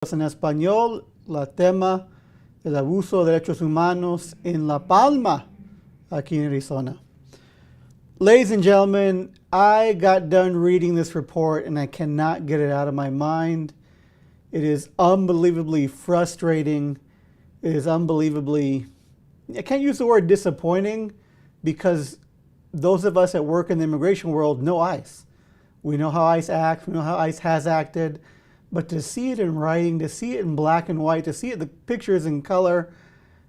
En español, la tema el abuso de derechos humanos en La Palma, aquí in Arizona. Ladies and gentlemen, I got done reading this report and I cannot get it out of my mind. It is unbelievably frustrating. It is unbelievably, I can't use the word disappointing because those of us that work in the immigration world know ICE. We know how ICE acts, we know how ICE has acted. But to see it in writing, to see it in black and white, to see it, the pictures in color,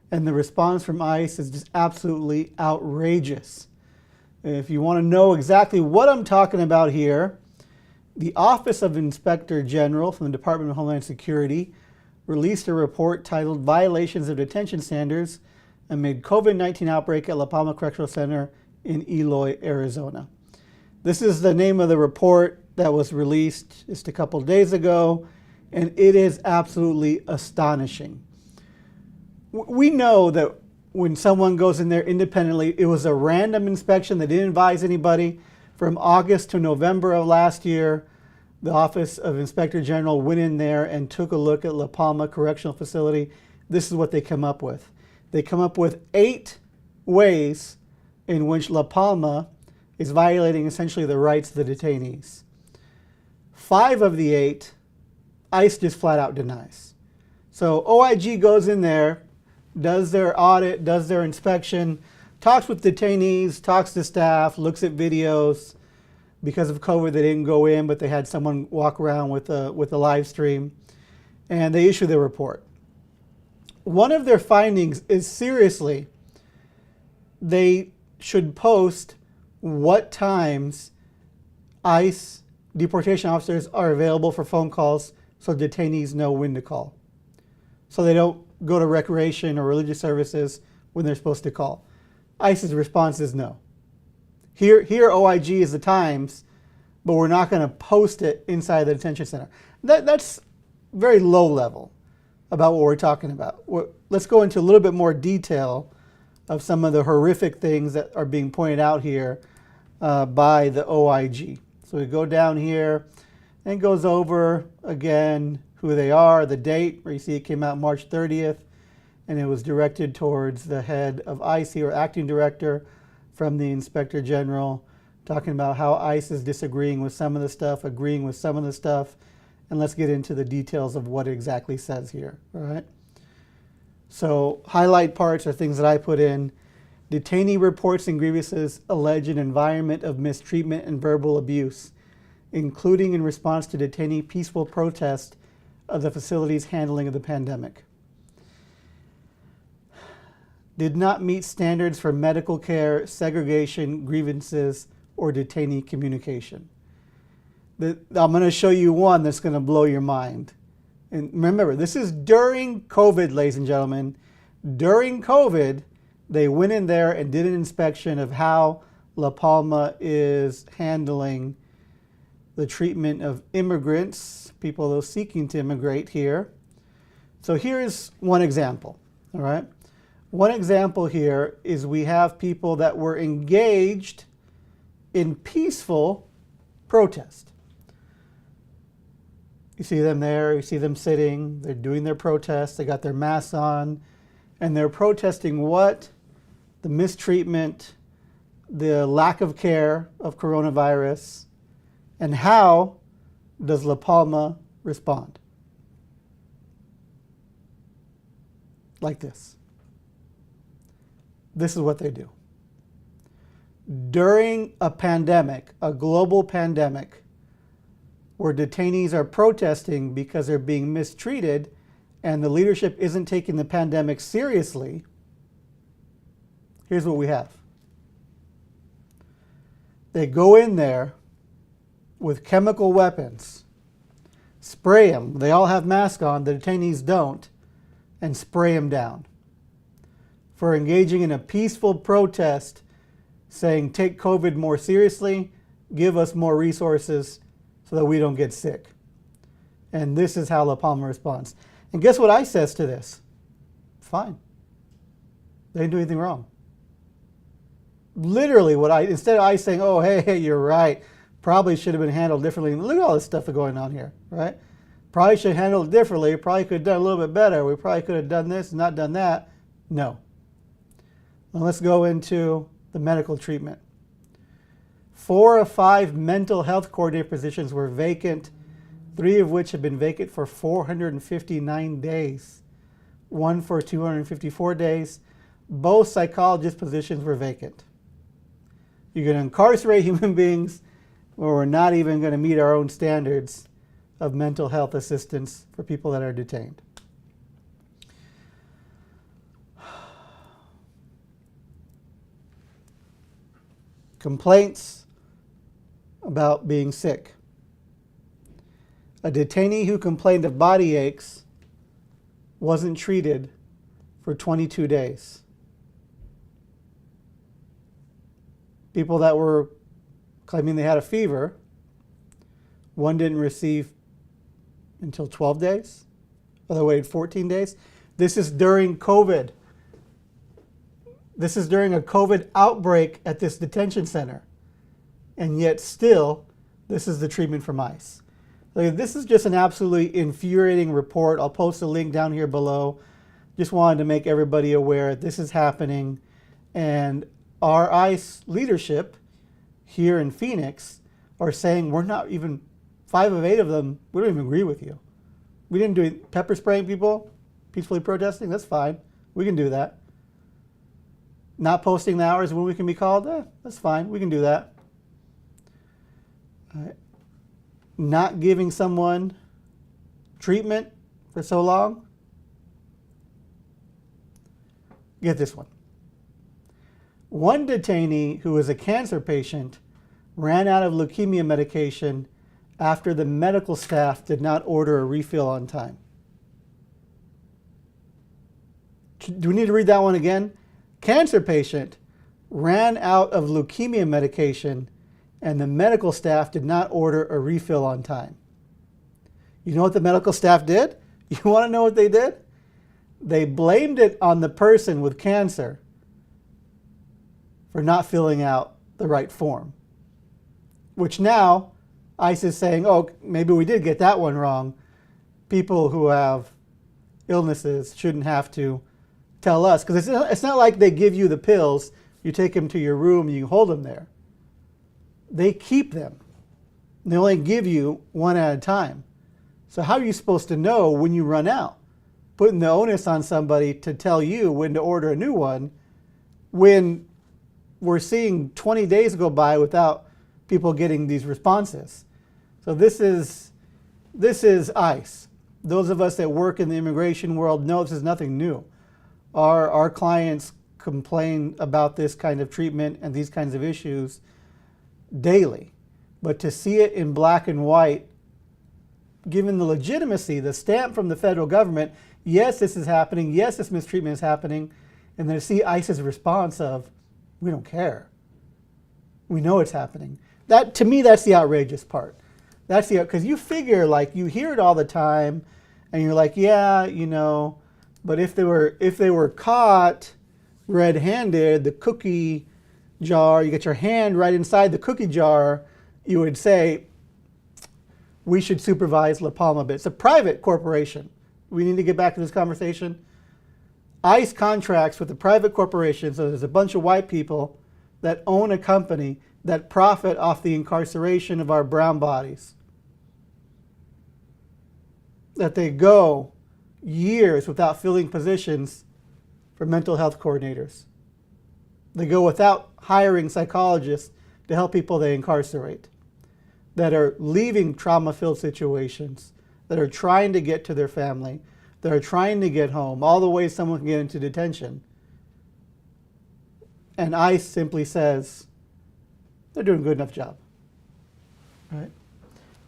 and the response from ICE is just absolutely outrageous. If you want to know exactly what I'm talking about here, the Office of Inspector General from the Department of Homeland Security released a report titled Violations of Detention Standards Amid COVID-19 Outbreak at La Palma Correctional Center in Eloy, Arizona. This is the name of the report that was released just a couple days ago, and it is absolutely astonishing. We know that when someone goes in there independently, it was a random inspection. They didn't advise anybody. From August to November of last year, the Office of Inspector General went in there and took a look at La Palma Correctional Facility. This is what they come up with. They come up with 8 ways in which La Palma is violating essentially the rights of the detainees. 5 of the 8, ICE just flat out denies. So OIG goes in there, does their audit, does their inspection, talks with detainees, talks to staff, looks at videos. Because of COVID, they didn't go in, but they had someone walk around with a live stream, and they issue their report. One of their findings is seriously, they should post what times ICE deportation officers are available for phone calls so detainees know when to call. So they don't go to recreation or religious services when they're supposed to call. ICE's response is no. Here OIG is the times, but we're not going to post it inside the detention center. That's very low level about what we're talking about. Let's go into a little bit more detail of some of the horrific things that are being pointed out here by the OIG. So we go down here and it goes over again who they are, the date, where you see it came out March 30th, and it was directed towards the head of ICE or acting director from the Inspector General, talking about how ICE is disagreeing with some of the stuff, agreeing with some of the stuff, and let's get into the details of what it exactly says here, all right? So highlight parts are things that I put in. Detainee reports and grievances allege an environment of mistreatment and verbal abuse, including in response to detainee peaceful protest of the facility's handling of the pandemic. Did not meet standards for medical care, segregation, grievances, or detainee communication. I'm going to show you one that's going to blow your mind. And remember, this is during COVID, ladies and gentlemen. During COVID, they went in there and did an inspection of how La Palma is handling the treatment of immigrants, people those seeking to immigrate here. So here's one example, all right? One example here is we have people that were engaged in peaceful protest. You see them there, you see them sitting, they're doing their protest, they got their masks on, and they're protesting what? The mistreatment, the lack of care of coronavirus, and how does La Palma respond? Like this. This is what they do. During a pandemic, a global pandemic, where detainees are protesting because they're being mistreated and the leadership isn't taking the pandemic seriously, here's what we have. They go in there with chemical weapons, spray them. They all have masks on, the detainees don't, and spray them down for engaging in a peaceful protest saying, take COVID more seriously, give us more resources so that we don't get sick. And this is how La Palma responds. And guess what ICE says to this? Fine. They didn't do anything wrong. Literally instead of ICE saying, oh, hey, you're right, probably should have been handled differently. Look at all this stuff going on here, right? Probably should have handled it differently. Probably could have done a little bit better. We probably could have done this and not done that. No. Now let's go into the medical treatment. 4 of 5 mental health coordinator positions were vacant, 3 of which have been vacant for 459 days, 1 for 254 days. Both psychologist positions were vacant. You're going to incarcerate human beings where we're not even going to meet our own standards of mental health assistance for people that are detained. Complaints about being sick. A detainee who complained of body aches wasn't treated for 22 days. People that were claiming they had a fever, one didn't receive until 12 days, other waited 14 days. This is during COVID. This is during a COVID outbreak at this detention center. And yet still, this is the treatment from ICE. This is just an absolutely infuriating report. I'll post a link down here below. Just wanted to make everybody aware this is happening. And our ICE leadership here in Phoenix are saying we're not even, 5 of 8 of them, we don't even agree with you. We didn't do pepper spraying people, peacefully protesting, that's fine. We can do that. Not posting the hours when we can be called, that's fine, we can do that. Not giving someone treatment for so long. Get this one. One detainee who was a cancer patient ran out of leukemia medication after the medical staff did not order a refill on time. Do we need to read that one again? Cancer patient ran out of leukemia medication and the medical staff did not order a refill on time. You know what the medical staff did? You want to know what they did? They blamed it on the person with cancer for not filling out the right form, which now ICE is saying, oh, maybe we did get that one wrong. People who have illnesses shouldn't have to tell us, because it's not like they give you the pills, you take them to your room, and you hold them there. They keep them. They only give you one at a time. So how are you supposed to know when you run out? Putting the onus on somebody to tell you when to order a new one when we're seeing 20 days go by without people getting these responses. So this is ICE. Those of us that work in the immigration world know this is nothing new. Our clients complain about this kind of treatment and these kinds of issues daily. But to see it in black and white, given the legitimacy, the stamp from the federal government, yes, this is happening, yes, this mistreatment is happening, and then to see ICE's response of, we don't care. We know it's happening. That, to me, that's the outrageous part. That's the, because you figure, like, you hear it all the time, and you're like, yeah, you know, but if they were caught red-handed, the cookie jar, you get your hand right inside the cookie jar, you would say, we should supervise La Palma. But it's a private corporation. We need to get back to this conversation. ICE contracts with a private corporation, so there's a bunch of white people that own a company that profit off the incarceration of our brown bodies. That they go years without filling positions for mental health coordinators. They go without hiring psychologists to help people they incarcerate, that are leaving trauma-filled situations, that are trying to get to their family, that are trying to get home, all the ways someone can get into detention. And ICE simply says, they're doing a good enough job. Right?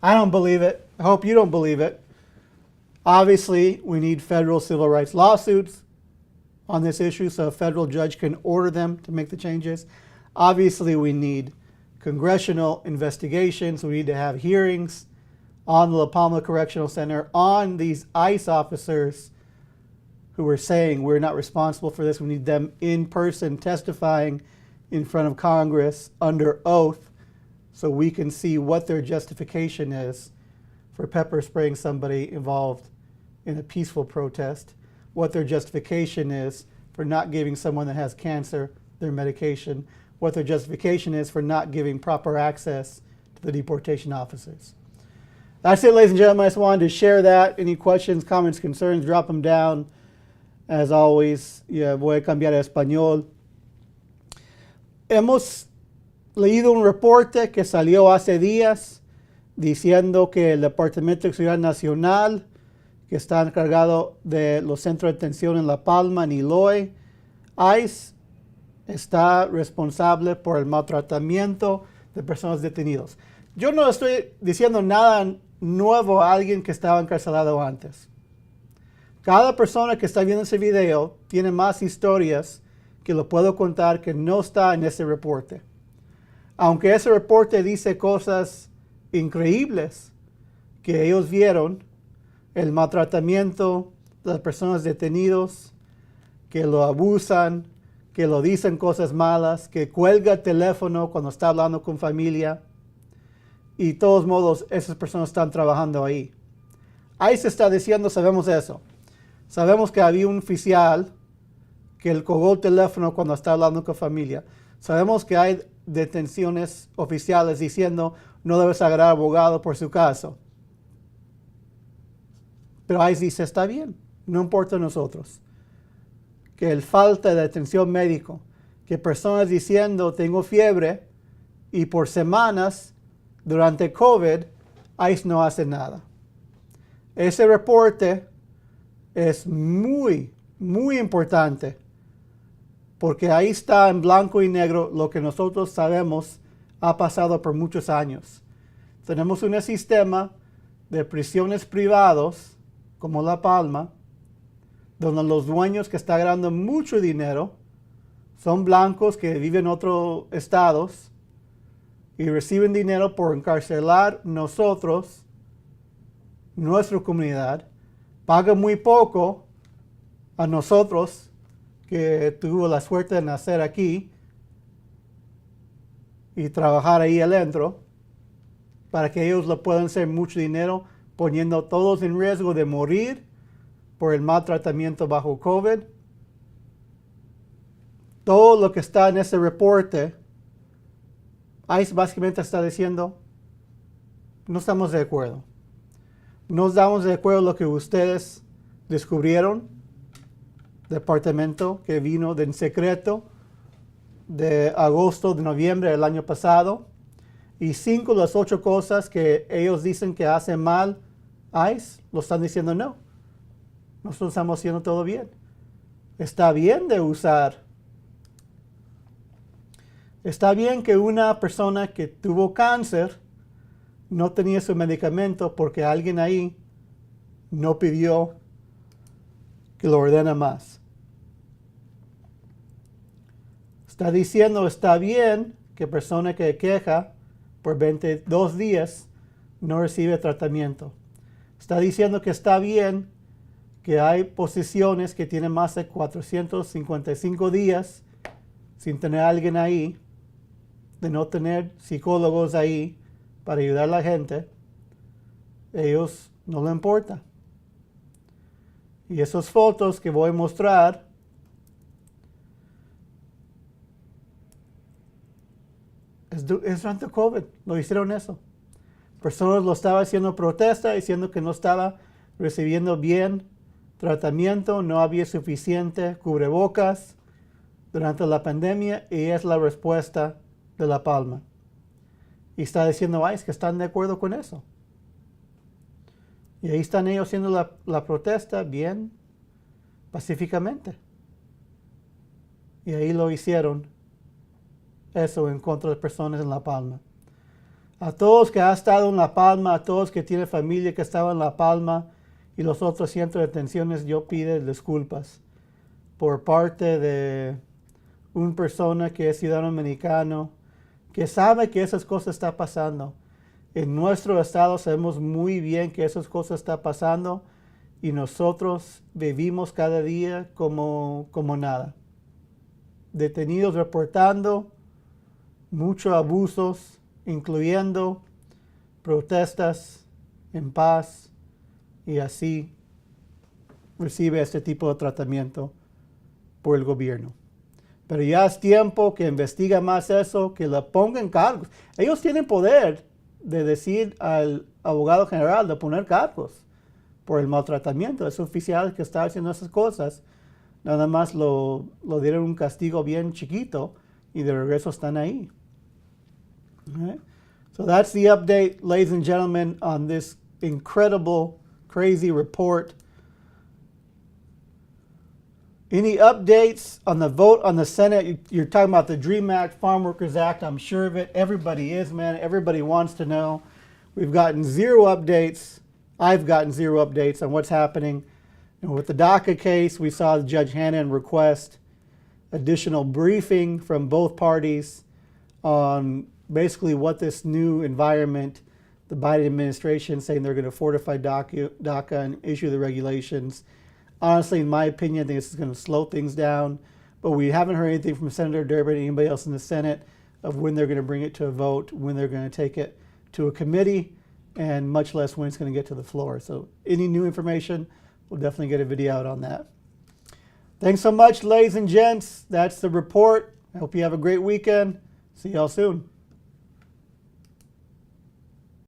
I don't believe it. I hope you don't believe it. Obviously, we need federal civil rights lawsuits on this issue so a federal judge can order them to make the changes. Obviously, we need congressional investigations. We need to have hearings on the La Palma Correctional Center on these ICE officers who are saying we're not responsible for this. We need them in person testifying in front of Congress under oath so we can see what their justification is for pepper spraying somebody involved in a peaceful protest, what their justification is for not giving someone that has cancer their medication, what their justification is for not giving proper access to the deportation officers. That's it, ladies and gentlemen. I just wanted to share that. Any questions, comments, concerns, drop them down. As always, voy a cambiar a español. Hemos leído un reporte que salió hace días diciendo que el Departamento de Seguridad Nacional, que está encargado de los centros de detención en La Palma, en Eloy, ICE, está responsable por el maltratamiento de personas detenidas. Yo no estoy diciendo nada nuevo a alguien que estaba encarcelado antes. Cada persona que está viendo ese video tiene más historias que lo puedo contar que no está en ese reporte. Aunque ese reporte dice cosas increíbles que ellos vieron, el maltratamiento de las personas detenidas, que lo abusan, que lo dicen cosas malas, que cuelga el teléfono cuando está hablando con familia. Y de todos modos, esas personas están trabajando ahí. Ahí se está diciendo, sabemos eso. Sabemos que había un oficial que colgó el teléfono cuando está hablando con familia. Sabemos que hay detenciones oficiales diciendo no debes agarrar abogado por su caso. Pero ahí dice, está bien, no importa a nosotros. Que el falta de atención médico, que personas diciendo tengo fiebre y por semanas durante COVID, ICE no hace nada. Ese reporte es muy, muy importante porque ahí está en blanco y negro lo que nosotros sabemos ha pasado por muchos años. Tenemos un sistema de prisiones privados como La Palma, donde los dueños que están ganando mucho dinero son blancos que viven en otros estados y reciben dinero por encarcelar nosotros, nuestra comunidad, pagan muy poco a nosotros que tuvo la suerte de nacer aquí y trabajar ahí adentro para que ellos lo puedan hacer mucho dinero poniendo todos en riesgo de morir por el maltratamiento bajo COVID. Todo lo que está en ese reporte, ICE básicamente está diciendo, no estamos de acuerdo. No estamos de acuerdo con lo que ustedes descubrieron, departamento que vino en secreto de agosto, de noviembre del año pasado. Y 5 de las 8 cosas que ellos dicen que hacen mal, ICE lo están diciendo no. Nosotros estamos haciendo todo bien. Está bien de usar. Está bien que una persona que tuvo cáncer no tenía su medicamento porque alguien ahí no pidió que lo ordene más. Está diciendo, está bien que persona que queja por 22 días no recibe tratamiento. Está diciendo que está bien que hay posiciones que tienen más de 455 días sin tener a alguien ahí, de no tener psicólogos ahí para ayudar a la gente. Ellos no le importa. Y esas fotos que voy a mostrar es durante COVID, lo hicieron eso. Personas lo estaban haciendo protesta, diciendo que no estaba recibiendo bien tratamiento, no había suficiente cubrebocas durante la pandemia y es la respuesta de La Palma. Y está diciendo ICE que están de acuerdo con eso. Y ahí están ellos haciendo la protesta bien pacíficamente. Y ahí lo hicieron eso en contra de personas en La Palma. A todos que han estado en La Palma, a todos que tienen familia que estaba en La Palma y los otros centros de detenciones, yo pido disculpas por parte de una persona que es ciudadano americano, que sabe que esas cosas están pasando. En nuestro estado sabemos muy bien que esas cosas están pasando y nosotros vivimos cada día como nada. Detenidos reportando muchos abusos, incluyendo protestas en paz y así recibe este tipo de tratamiento por el gobierno. Pero ya es tiempo que investiga más eso, que le pongan cargos. Ellos tienen poder de decir al abogado general de poner cargos por el maltratamiento. Ese oficial que está haciendo esas cosas, nada más lo dieron un castigo bien chiquito y de regreso están ahí. All right? So that's the update, ladies and gentlemen, on this incredible, crazy report. Any updates on the vote on the Senate? You're talking about the DREAM Act, Farm Workers Act. I'm sure of it. Everybody is, man. Everybody wants to know. We've gotten zero updates. I've gotten zero updates on what's happening. And with the DACA case, we saw Judge Hannon request additional briefing from both parties on basically what this new environment, the Biden administration saying they're going to fortify DACA and issue the regulations. Honestly, in my opinion, I think this is going to slow things down. But we haven't heard anything from Senator Durbin or anybody else in the Senate of when they're going to bring it to a vote, when they're going to take it to a committee, and much less when it's going to get to the floor. So any new information, we'll definitely get a video out on that. Thanks so much, ladies and gents. That's the report. I hope you have a great weekend. See y'all soon.